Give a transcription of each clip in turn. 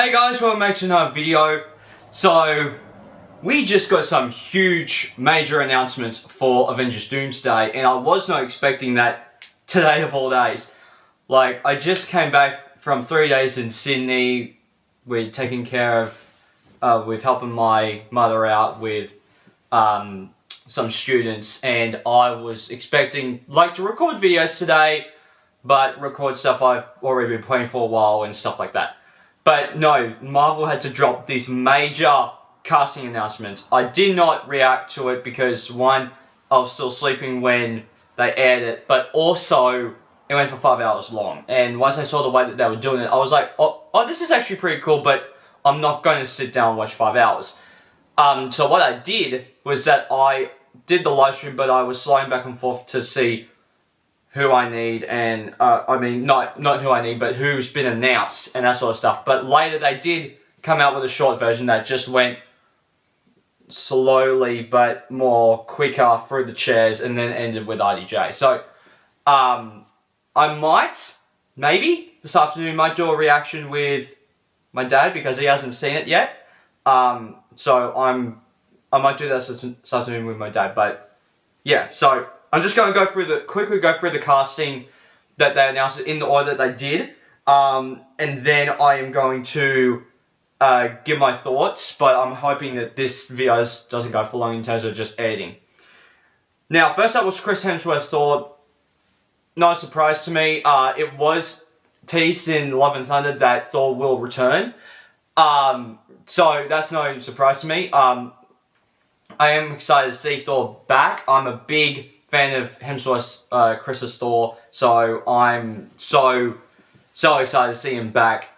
Hey guys, welcome back to another video. So, we just got some huge, major announcements for Avengers Doomsday, and I was not expecting that today of all days. Like, I just came back from 3 days in Sydney. We're taking care of, with helping my mother out with some students, and I was expecting, to record videos today, but record stuff I've already been playing for a while and stuff like that. But no, Marvel had to drop these major casting announcements. I did not react to it because, one, I was still sleeping when they aired it, but also it went for 5 hours long. And once I saw the way that they were doing it, I was like, oh, this is actually pretty cool, but I'm not going to sit down and watch 5 hours. So what I did was that I did the live stream, but I was sliding back and forth to see who I need, and not who I need, but who's been announced and that sort of stuff. But later they did come out with a short version that just went slowly but more quicker through the chairs and then ended with RDJ. So I might, maybe this afternoon, might do a reaction with my dad because he hasn't seen it yet. So I might do that this afternoon with my dad. But yeah, so I'm just going to quickly go through the casting that they announced in the order that they did, and then I am going to give my thoughts, but I'm hoping that this video doesn't go for long in terms of just editing. Now, first up was Chris Hemsworth Thor. Not a surprise to me. It was teased in Love and Thunder that Thor will return, so that's no surprise to me. I am excited to see Thor back. I'm a big fan of Hemsworth's, Chris's Thor, so I'm so excited to see him back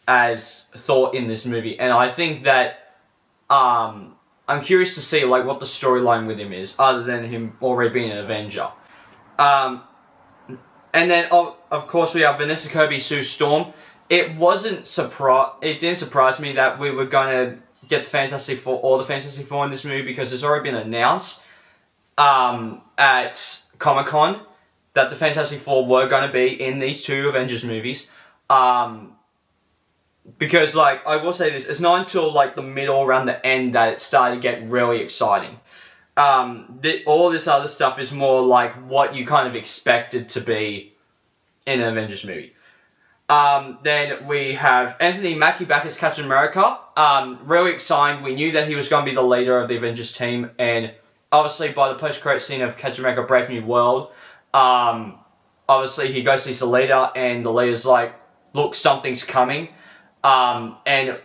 as Thor in this movie, and I think that, I'm curious to see, what the storyline with him is, other than him already being an Avenger. And then, of course, we have Vanessa Kirby, Sue Storm. It didn't surprise me that we were going to get the Fantastic Four in this movie, because it's already been announced at Comic-Con that the Fantastic Four were going to be in these two Avengers movies. Because, I will say this, it's not until, the middle, around the end, that it started to get really exciting. All this other stuff is more like what you kind of expected to be in an Avengers movie. Then we have Anthony Mackie back as Captain America. Really exciting. We knew that he was going to be the leader of the Avengers team, and obviously, by the post-credit scene of Captain America Brave New World, obviously he goes to see the leader, and the leader's like, look, something's coming. And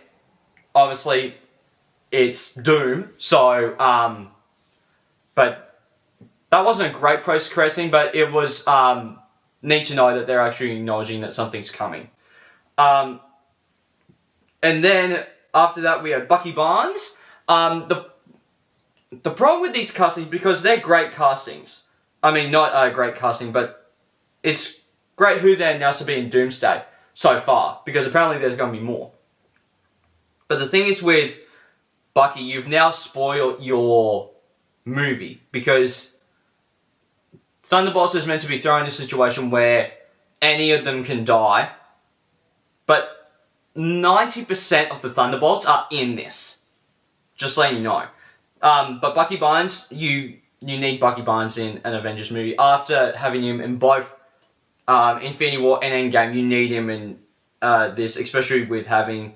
obviously, it's Doom, so, but that wasn't a great post-credit scene, but it was, neat to know that they're actually acknowledging that something's coming. And then, after that, we have Bucky Barnes. The problem with these castings, because they're great castings. I mean, not great casting, but it's great who they're announced to be in Doomsday so far, because apparently there's going to be more. But the thing is with Bucky, you've now spoiled your movie, because Thunderbolts is meant to be thrown in a situation where any of them can die, but 90% of the Thunderbolts are in this. Just letting you know. But Bucky Barnes, you need Bucky Barnes in an Avengers movie. After having him in both Infinity War and Endgame, you need him in this, especially with having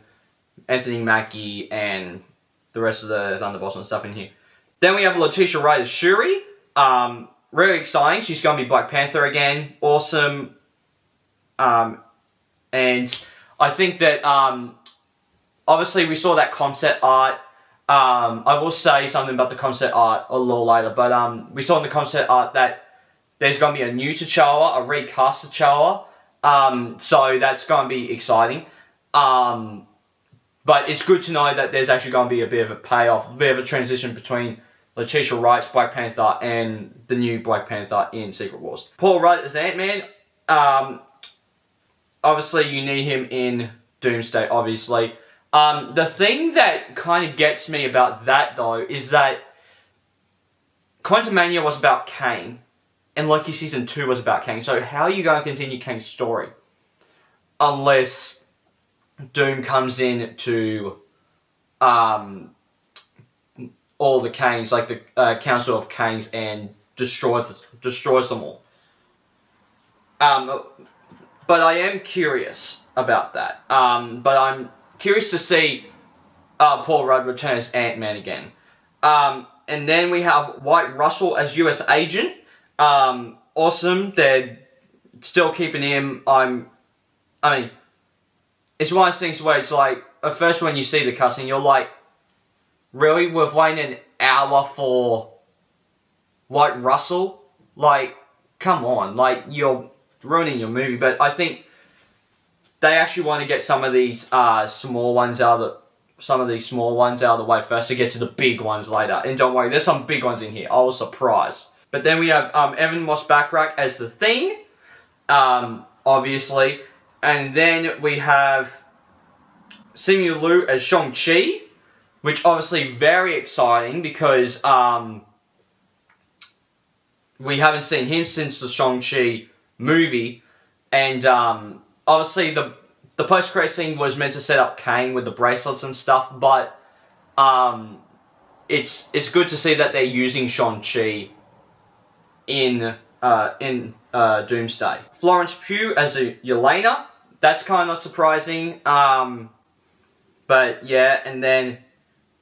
Anthony Mackie and the rest of the Thunderbolts and stuff in here. Then we have Letitia Wright as Shuri. Really exciting. She's going to be Black Panther again. Awesome. And I think that, obviously we saw that concept art. I will say something about the concept art a little later, but we saw in the concept art that there's going to be a new T'Challa, a recast T'Challa, so that's going to be exciting. But it's good to know that there's actually going to be a bit of a payoff, a bit of a transition between Letitia Wright's Black Panther and the new Black Panther in Secret Wars. Paul Rudd as Ant-Man. Obviously, you need him in Doomsday, obviously. The thing that kind of gets me about that, though, is that Quantumania was about Kang, and Loki Season 2 was about Kang. So how are you going to continue Kang's story? Unless Doom comes in to all the Kanes, like the Council of Kanes, and destroys them all. But I am curious about that. But I'm curious to see Paul Rudd return as Ant-Man again. And then we have White Russell as US Agent. Awesome. They're still keeping him. I mean, it's one of those things where it's like, at first when you see the cutscene, you're like, really? We've waited an hour for White Russell? Like, come on. Like, you're ruining your movie. But I think they actually want to get some of these small ones out of the way first to get to the big ones later. And don't worry, there's some big ones in here. I was surprised. But then we have Evan Moss Backrack as the Thing, obviously. And then we have Simu Liu as Shang-Chi, which obviously very exciting because we haven't seen him since the Shang-Chi movie. And obviously the post-credit scene was meant to set up Kane with the bracelets and stuff, but it's good to see that they're using Shang-Chi in Doomsday. Florence Pugh as Yelena. That's kind of not surprising. But yeah, and then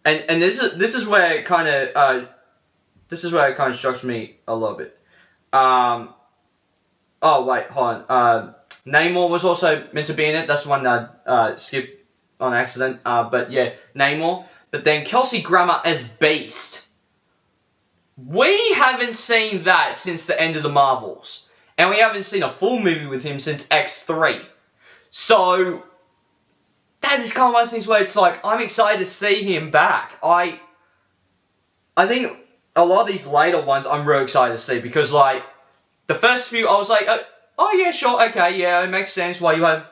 and this is where it kind of shocks me a little bit. Oh wait, hold on. Namor was also meant to be in it. That's the one that I skipped on accident. But yeah, Namor. But then Kelsey Grammer as Beast. We haven't seen that since the end of the Marvels. And we haven't seen a full movie with him since X3. So, that is kind of one of those things where it's like, I'm excited to see him back. I think a lot of these later ones I'm really excited to see because, like, the first few I was like, oh yeah, sure, okay, yeah, it makes sense why you have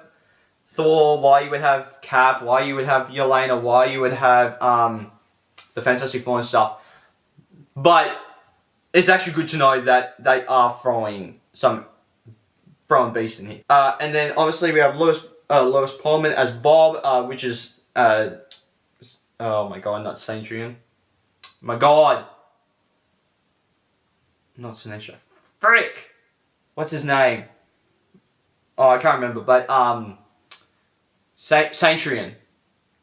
Thor, why you would have Cap, why you would have Yelena, why you would have the Fantastic Four and stuff. But it's actually good to know that they are throwing Beast in here. And then obviously we have Lewis Pullman as Bob, which is oh my god, not Centurion. My god, not Sinestro. Frick, what's his name? Oh, I can't remember, but Centurion,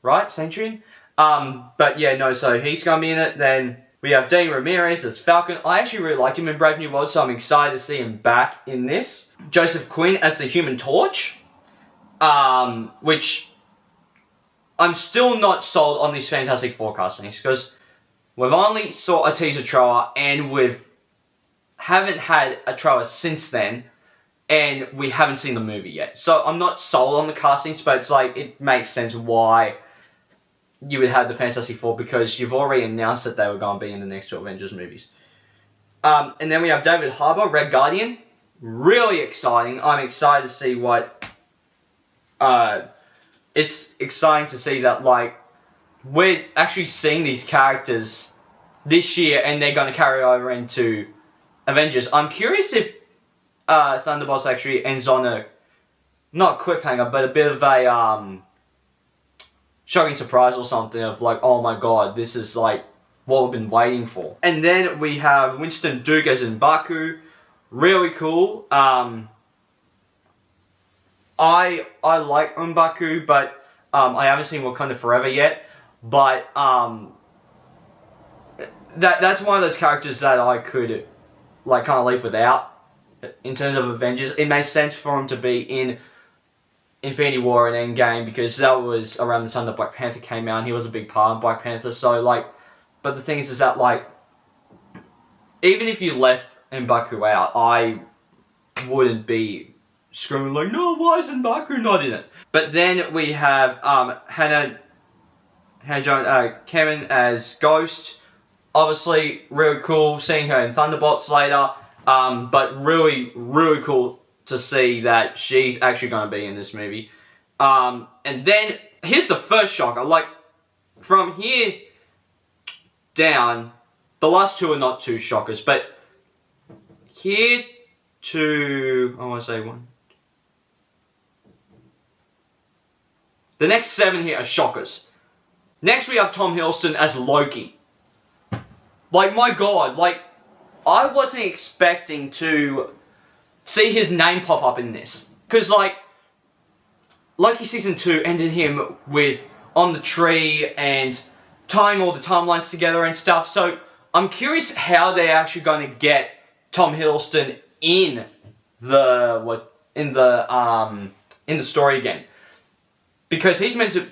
right? Centurion. But yeah, no. So he's gonna be in it. Then we have Danny Ramirez as Falcon. I actually really liked him in Brave New World, so I'm excited to see him back in this. Joseph Quinn as the Human Torch, which I'm still not sold on these Fantastic Four castings because we've only saw a teaser trailer and haven't had a trailer since then, and we haven't seen the movie yet. So I'm not sold on the castings, but it's like it makes sense why you would have the Fantastic Four because you've already announced that they were going to be in the next two Avengers movies. And then we have David Harbour, Red Guardian. Really exciting. I'm excited to see what... it's exciting to see that, like, we're actually seeing these characters this year and they're going to carry over into Avengers. I'm curious if Thunderbolts actually ends on a... not a cliffhanger, but a bit of a... shocking surprise or something of like, oh my god, this is like what we've been waiting for. And then we have Winston Duke as M'Baku. Really cool. I like M'Baku, but I haven't seen Wakanda Forever yet. But that's one of those characters that I could like kind of leave without in terms of Avengers. It makes sense for him to be in Infinity War and Endgame because that was around the time that Black Panther came out and he was a big part of Black Panther. So, like, but the thing is that, like, even if you left M'Baku out, I wouldn't be screaming like, no, why is M'Baku not in it? But then we have Hannah Cameron as Ghost. Obviously, really cool seeing her in Thunderbolts later. But really, really cool to see that she's actually going to be in this movie. And then, here's the first shocker. Like, from here down, the last two are not two shockers, but here to... I want to say one. The next 7 here are shockers. Next we have Tom Hiddleston as Loki. Like, my god, like, I wasn't expecting to see his name pop up in this. Because, like, Loki Season 2 ended him with On the Tree and tying all the timelines together and stuff. So, I'm curious how they're actually going to get Tom Hiddleston in the story again. Because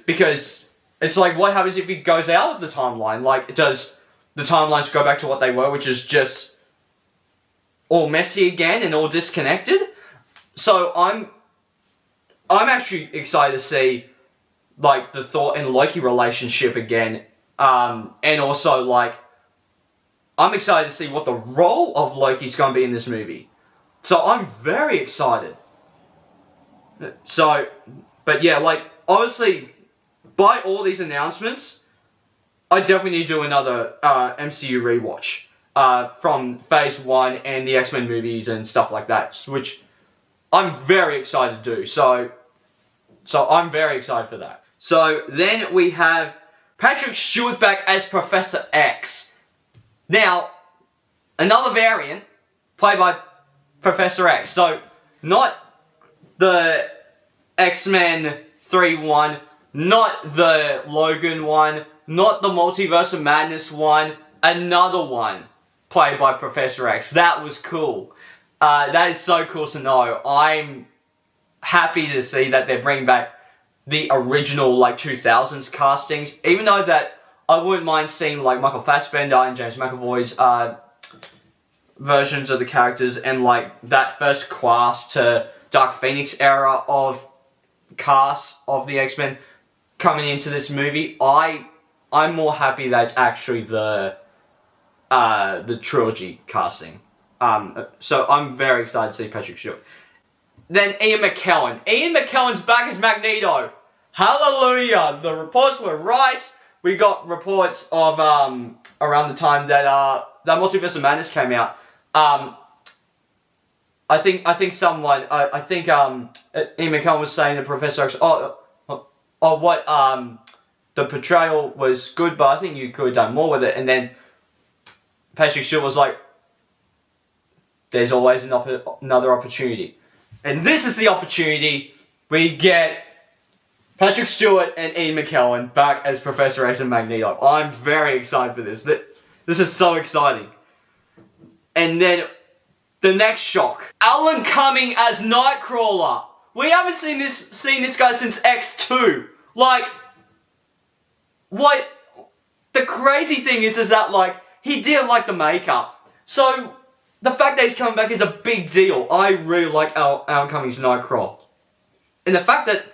because it's like, what happens if he goes out of the timeline? Like, does the timelines go back to what they were, which is just all messy again and all disconnected? So I'm actually excited to see, like, the Thor and Loki relationship again. And also, like, I'm excited to see what the role of Loki's going to be in this movie. So I'm very excited. So, but yeah, like, obviously, by all these announcements, I definitely need to do another MCU rewatch from Phase 1 and the X-Men movies and stuff like that, which I'm very excited to do. So I'm very excited for that. So then we have Patrick Stewart back as Professor X. Now, another variant played by Professor X. So, not the X-Men 3 one, not the Logan one, not the Multiverse of Madness one, another one played by Professor X. That was cool. That is so cool to know. I'm happy to see that they're bringing back the original, like, 2000s castings, even though that I wouldn't mind seeing, like, Michael Fassbender and James McAvoy's versions of the characters, and, like, that first class to Dark Phoenix era of cast of the X-Men coming into this movie. I'm more happy that it's actually the trilogy casting. So I'm very excited to see Patrick Stewart. Then Ian McKellen. Ian McKellen's back as Magneto. Hallelujah! The reports were right. We got reports of around the time that Multiverse of Madness came out. I think Ian McKellen was saying that Professor X, the portrayal was good, but I think you could have done more with it. And then Patrick Stewart was like, there's always another opportunity. And this is the opportunity. We get Patrick Stewart and Ian McKellen back as Professor X and Magneto. I'm very excited for this. This is so exciting. And then the next shock. Alan Cumming as Nightcrawler. We haven't seen this guy since X2. Like, what? The crazy thing is that, like, he didn't like the makeup. So, the fact that he's coming back is a big deal. I really like Alan Cumming's Nightcrawler. And the fact that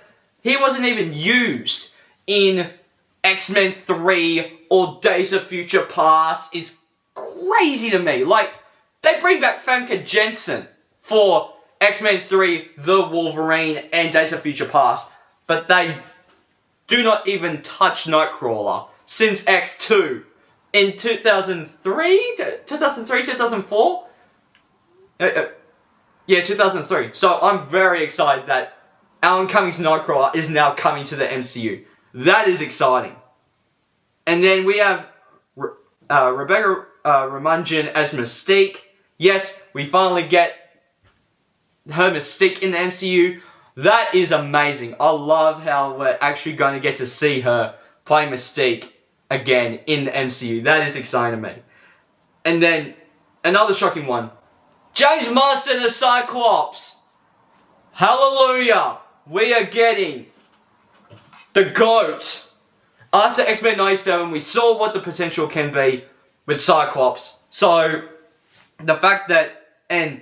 he wasn't even used in X-Men 3 or Days of Future Past is crazy to me. Like, they bring back Famke Janssen for X-Men 3, The Wolverine, and Days of Future Past, but they do not even touch Nightcrawler since X2 in 2003, 2004? Yeah, 2003. So I'm very excited that Alan Cumming's Nightcrawler is now coming to the MCU. That is exciting. And then we have Rebecca Ramunjan as Mystique. Yes, we finally get her Mystique in the MCU. That is amazing. I love how we're actually going to get to see her play Mystique again in the MCU. That is exciting to me. And then, another shocking one. James Marsden as Cyclops. Hallelujah. We are getting the GOAT. After X-Men 97, we saw what the potential can be with Cyclops. So, the fact that, and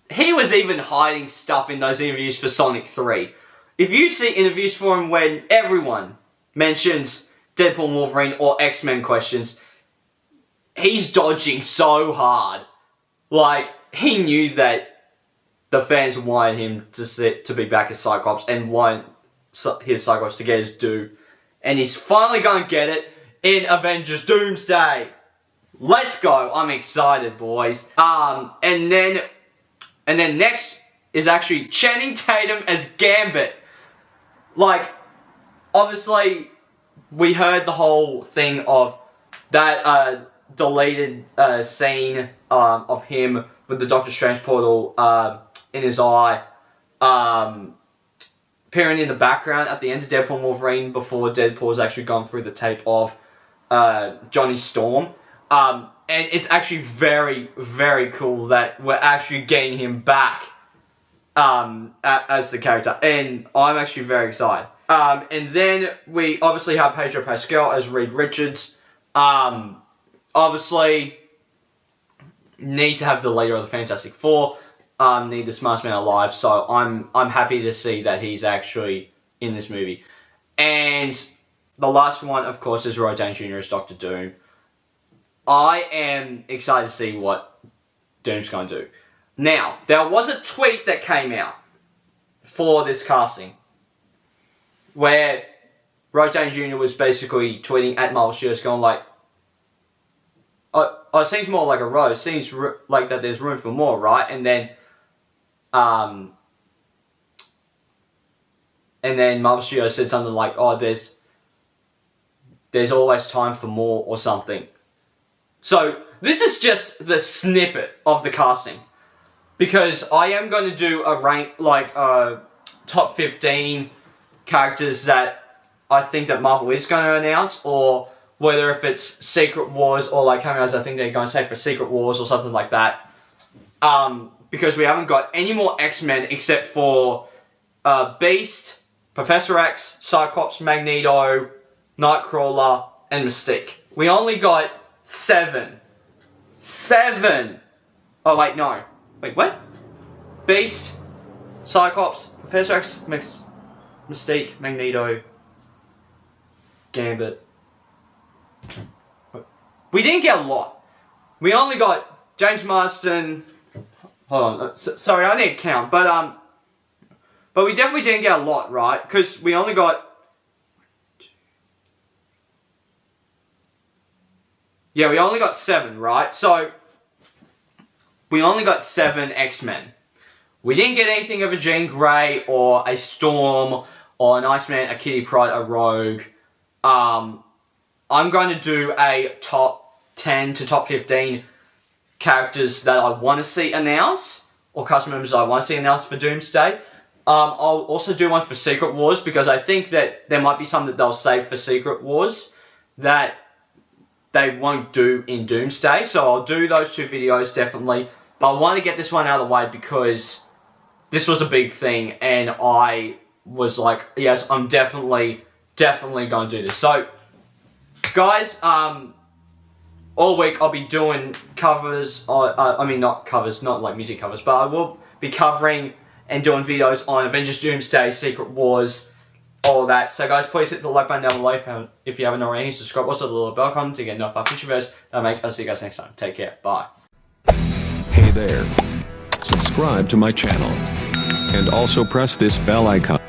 he was even hiding stuff in those interviews for Sonic 3. If you see interviews for him when everyone mentions Deadpool and Wolverine or X-Men questions, he's dodging so hard. Like, he knew that the fans wanted him to be back as Cyclops and want his Cyclops to get his due. And he's finally going to get it in Avengers Doomsday. Let's go. I'm excited, boys. And then next is actually Channing Tatum as Gambit. like, obviously, we heard the whole thing of that deleted scene of him with the Doctor Strange portal in his eye, appearing in the background at the end of Deadpool and Wolverine before Deadpool's actually gone through the tape of Johnny Storm. And it's actually very, very cool that we're actually getting him back as the character. And I'm actually very excited. And then we obviously have Pedro Pascal as Reed Richards. Obviously, need to have the leader of the Fantastic Four. Need the smartest man alive. So I'm happy to see that he's actually in this movie. And the last one, of course, is Robert Downey Jr. as Doctor Doom. I am excited to see what Doom's going to do. Now, there was a tweet that came out for this casting where Robert Downey Jr. was basically tweeting at Marvel Studios going like, oh, it seems more like a rose. Seems like that there's room for more, right? And then Marvel Studios said something like, oh, there's always time for more or something. So, this is just the snippet of the casting. Because I am going to do a rank, like, top 15 characters that I think that Marvel is going to announce, or whether if it's Secret Wars, or like cameos I think they're going to say for Secret Wars, or something like that. Because we haven't got any more X-Men except for Beast, Professor X, Cyclops, Magneto, Nightcrawler, and Mystique. We only got 7. 7! Oh, wait, no. Wait, what? Beast, Cyclops, Professor X, Mystique, Magneto, Gambit. We didn't get a lot. We only got James Marsden. Hold on, sorry, I need to count. But we definitely didn't get a lot, right? Because we only got... Yeah, we only got 7, right? So, we only got 7 X-Men. We didn't get anything of a Jean Grey, or a Storm, or an Iceman, a Kitty Pryde, a Rogue. I'm going to do a top 10 to top 15 characters that I want to see announced, or cast members I want to see announced for Doomsday. I'll also do one for Secret Wars, because I think that there might be some that they'll save for Secret Wars that they won't do in Doomsday. So I'll do those 2 videos, definitely. But I want to get this one out of the way because this was a big thing, and I was like, yes, I'm definitely going to do this. So, guys, all week I'll be doing covers, not covers, not like music covers, but I will be covering and doing videos on Avengers Doomsday, Secret Wars, all that. So guys, please hit the like button down below if you haven't already. Subscribe, also the little bell icon to get notified future videos. I'll see you guys next time. Take care. Bye. Hey there. Subscribe to my channel. And also press this bell icon.